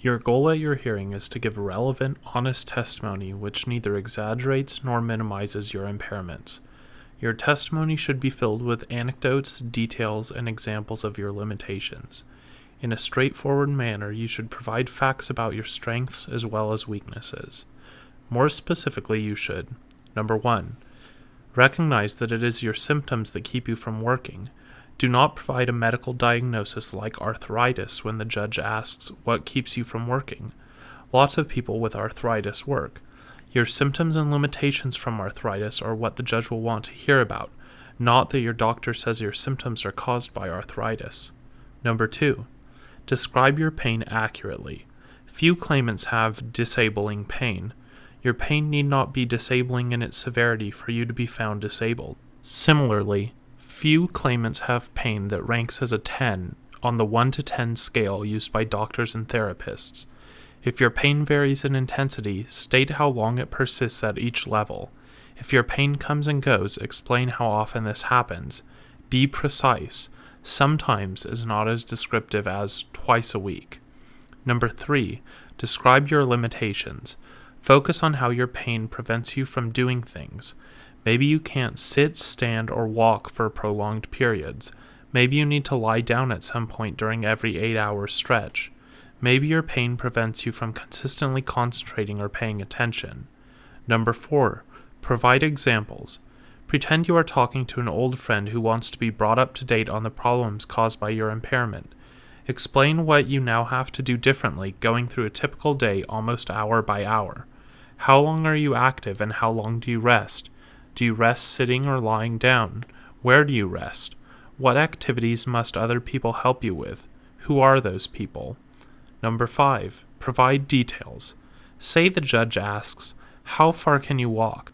Your goal at your hearing is to give relevant, honest testimony which neither exaggerates nor minimizes your impairments. Your testimony should be filled with anecdotes, details, and examples of your limitations. In a straightforward manner, you should provide facts about your strengths as well as weaknesses. More specifically, you should: Number 1. Recognize that it is your symptoms that keep you from working. Do not provide a medical diagnosis like arthritis when the judge asks what keeps you from working. Lots of people with arthritis work. Your symptoms and limitations from arthritis are what the judge will want to hear about, not that your doctor says your symptoms are caused by arthritis. Number 2. Describe your pain accurately. Few claimants have disabling pain. Your pain need not be disabling in its severity for you to be found disabled. Similarly, few claimants have pain that ranks as a 10 on the 1 to 10 scale used by doctors and therapists. If your pain varies in intensity, state how long it persists at each level. If your pain comes and goes, explain how often this happens. Be precise. Sometimes is not as descriptive as twice a week. Number 3. Describe your limitations. Focus on how your pain prevents you from doing things. Maybe you can't sit, stand, or walk for prolonged periods. Maybe you need to lie down at some point during every 8-hour stretch. Maybe your pain prevents you from consistently concentrating or paying attention. Number 4. Provide examples. Pretend you are talking to an old friend who wants to be brought up to date on the problems caused by your impairment. Explain what you now have to do differently, going through a typical day almost hour by hour. How long are you active and how long do you rest? Do you rest sitting or lying down? Where do you rest? What activities must other people help you with? Who are those people? Number 5. Provide details. Say the judge asks, "How far can you walk?"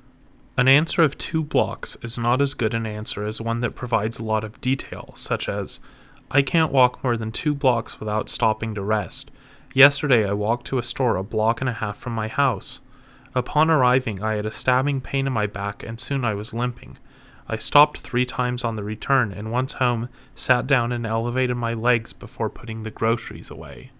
An answer of 2 blocks is not as good an answer as one that provides a lot of detail, such as, "I can't walk more than 2 blocks without stopping to rest. Yesterday I walked to a store a block and a half from my house. Upon arriving, I had a stabbing pain in my back and soon I was limping. I stopped 3 times on the return and once home, sat down and elevated my legs before putting the groceries away."